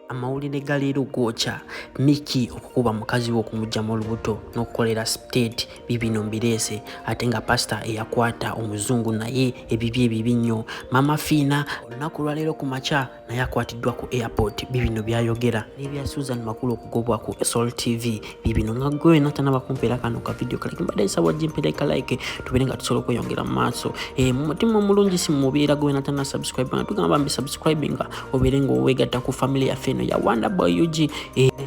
Amawulire galeero gocha Mickey okukuba mukazi we okumuggyamu olubuto n'okukolera state bibino mbirese ate nga pastor eyakwata omuzungu naye ebibi ebibi nnyo. Maama Fiina olunaku lwaleero ku makya naye akwatiddwa ku airport bibino byayogera n'ebya Susan Makulu okugobwa ku Soul TV bibino nga gwe natanaba kumpeera kano ka video kale mbadde nsaba jimpereka like tubeere nga tusobola okweyongera mu maaso mu mutima omulungi si mubeera gwe natana subscribe nga tugamba mbi subscribing obeere ng'oweegatta ku family yaffe eno ya Wonder Boy UG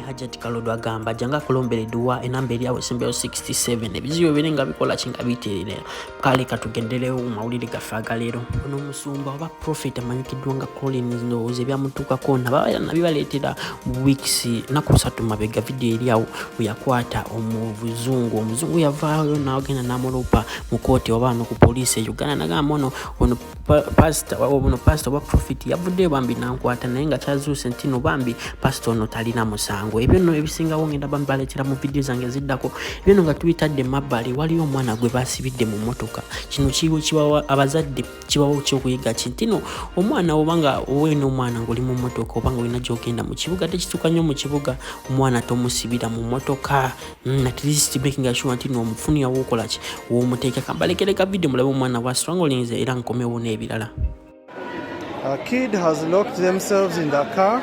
Hajati Kalodo agamba janga kulombere duwa enamba eri awo sembero 67 ebizibu birenga bikola kinga biterera kale katugendelewo mawulire gafaga lero ono musumba oba prophet amanyikiddwa nga Collins ndowooza ebyamutuuka kona nabibaleetera weeks nakusatu mabega video eri awo yakwata omuzungu yavaayo n'agenda n'amulupa mu kooti oba no ku police Uganda nagamba ono pastor oba prophet yavudde bambi nankwata naye nga kyazuuse ntino bambi pastor ono talina musango ebyo nno ebisingawo ngenda bambi baleetera mu video zange ziddako ebyo nno nga tubitadde mabbali waliyo omwana gwe basibidde mu motoka kino kibawa abazadde kibawo ky'okuyiga kintino omwana obanga oweno omwana ng'oli mu motoka obanga olina gy'ogenda mu kibuga tekituuka nnyo mu kibuga omwana tomusibira mu motoka at least making sure nti n'omufunira w'okola ki w'omuteeka kambalekereka video mulabe omwana bwa strangling era nkomewo n'ebirala. A kid has locked themselves in the car.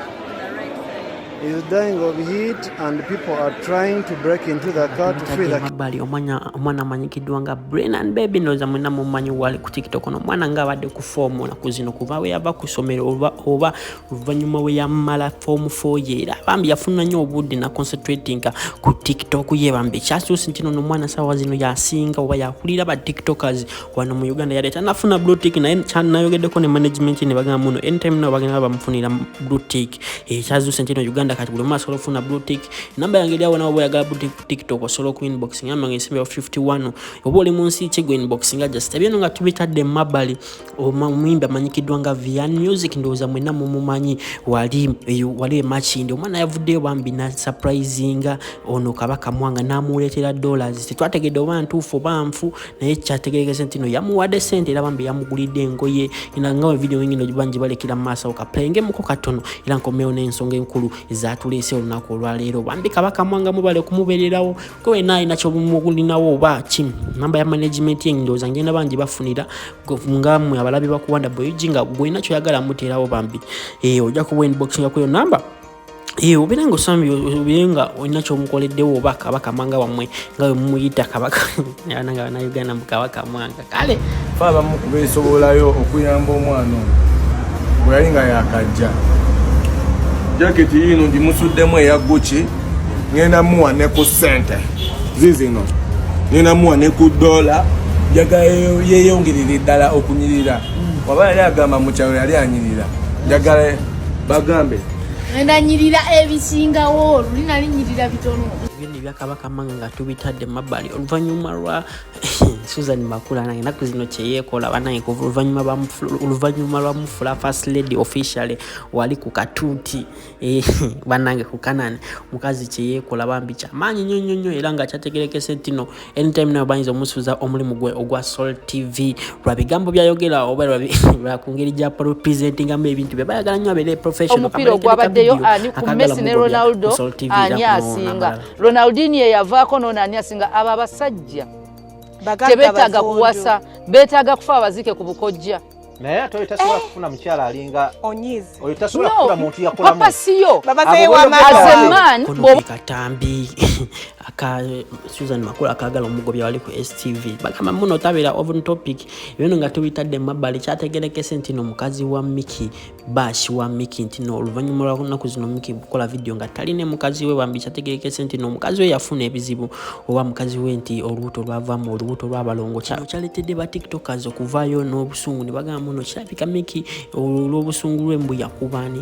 He is dying of heat and people are trying to break into the car to free the kid. Omwana amanyikiddwa nga Brennan Baby ndoza mwena mumanyi wali ku TikTok no mwana nga abadde ku form na kuzino kuva we yava ku somero oba oluvannyuma we yamala form 4 yeera bambi yafuna nnyo obudde na concentrating ku TikTok ye bambi kyasuusi ntino no mwana sawa zino yasinga oba yakulira ba TikTokers wano mu Uganda yaleta nafuna blue tick naye nayogeddeko ne management ne bagamba muno anytime no bagenda bamufunira blue tick kyasuusi ntino Uganda kati buli maso olufuna blue tick namba yange lyawo nawo boyagala blue TikTok osolo ku inbox ngamba ngesembe 51 oba oli munsi kigwe inbox nga just ebyo nga tubitadde mabali omwimba amanyikiddwa nga Vian Music ndowooza mwena mumumanyi wali machinde omwana yavuddeyo bambi na surprisinga ono kabaka mwanga namuleetera dollars tetwategedde oba ntuufu oba nfu naye kyategerekese ntino yamuwadde sente era bambi yamugulidde engoye ina ngawe video nyingino gibanji balekera mu maaso okaplayinge muko katono era nkomewo n'ensonga enkulu zatulese olunaku olwaleero bambi kabaka mwanga mubale kumubererawo kowe naye nakyo bumugulinawo oba kim namba ya management ndowooza ngenda bangi bafunira ngamwe abalabi bakuwanda boyinga gwe nakyo yagala muteerawo bambi ojja kuba inbox nga kuyo namba obeera ng'osambi obeera olina kyomukoleddewo oba kabaka mwanga wamwe nga we mumuyita kabaka nanga bannayuganda mu kabaka mwanga kale fa abamu beesobolayo okuyamba omwana ono bwe yali nga yakajja jaketi yino ndimusuddemu eya Gucci ngenda muwa ne ku sente zizino ngenda muwa ne ku dola jaga yeyongerera ddala okunyirira waba yali agamba mu kyalo yali anyirira jagala bagambe ngenda nyirira ebisingawo lulina linyirira bitono bindi byakabaka manga nga tubitadde mabbali oluvannyuma lwa Susan Makulu nange naku zino kyeyeekola banange oluvannyuma lwa mufula first lady officially wali ku katuuti banange ku Kanani mukazi kyeyeekola bambi kyamaanyi nnyo era nga kyategerekese ntino anytime nayo bayinza omusuuza omulimu gwe ogwa Soul TV lwa bigambo byayogera oba lwa ku ngeri gya presentingamu ebintu bye bayagala nnyo abeere professional. Omupiira ogwabaddeyo ani ku Messi ne Ronaldo ani asinga Ronaldinho yavaako n'ono ani asinga abo abasajja tebetaaga kuwasa betaaga kufa abazike ku bukojja naye ate oyitasobola kufuna mukyala alinga onyizi oyitasobola kufuna muntu yakolamu papa siyo babaze wa man katambi aka Susan Makulu akagala omugobya wali ku STV bagamba muno tabira over topic ebyo nga tubitadde mabbali kyategerekese ntino mukazi wa Mickey bash wa Mickey ntino oluvannyuma lw'olunaku zino Mickey bukola video nga taline mukazi we bambi kyategerekese ntino mukazi we yafuna ebizibu oba mukazi we nti olubuto lwavamu olubuto lw'abalongo kyaletedde ba TikTokers okuvaayo n'obusungu ne bagamba muno kirabika Mickey olw'obusungu lw'embu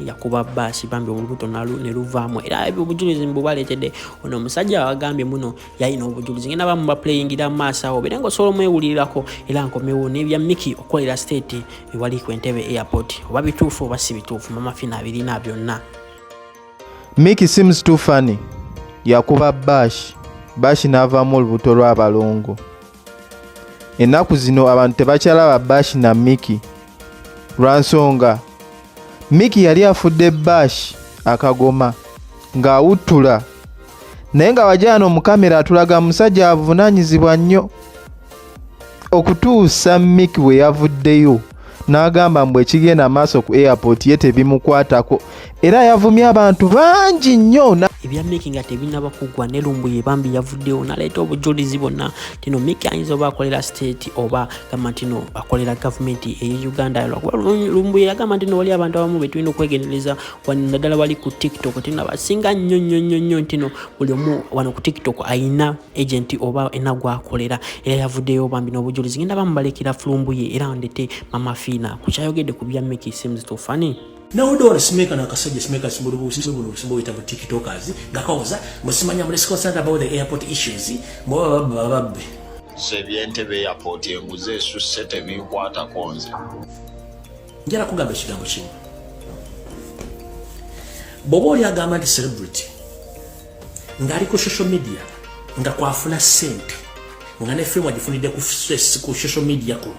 yakuba bash bambi olubuto ne luvaamu era ebyo obujulizi mbu baleetedde ono omusajja wagambye muno yalina obujulizi ngenda bamu baplayingira mu maaso awo beera ng'osobola omwewulirirako era nkomewo n'ebya Mickey okolera state ewali ku Entebbe Airport oba bituufu oba si bituufu Maama Fiina abirina byonna. Mickey seems too funny yakuba bash n'avaamu olubuto lw'abalongo ennaku zino abantu tebakyalaba bash na Mickey lwansonga Mickey yali afudde bash akagoma ng'awuttula naye nga wajano mu kamera atulaga musajja avunaanyizibwa nnyo okutuusa Mickey bwe yavuddeyo n'agamba mbu ekigenda maaso ku airport ye tebimukwatako era yavumye abantu bangi nnyo. Ebya Mickey nga tebinaba kugwa ne Lumbuye bambi yavuddeyo n'aleeta obujulizi bonna tino Mickey ayinza oba akolera state oba gamba ntino akolera gavumenti eya Uganda. Lumbuye yagamba ntino wali abantu abamu betulina okwegendereza naddala wali ku TikTok tino abasinga nnyo ntino buli omu wano ku TikTok ayina agent oba enagwa akolera era yavuddeyo bambi n'obujulizi ngenda bamubalekera Lumbuye era ndete Maama Fiina kukyayogedde ku bya Mickey seems too funny. Now do simeka na kasajja simeka simburubu ita TikTokers gakaoza musimanya mulesi concerned about the airport issues babbe Sebi Entebbe airport enguze susse tebinkwata konze njala kugamba ekigambo kimu bobo oli agamba nti celebrity ngali ku social media nga kwafuna sente nga ne film agifunidde ku social media ko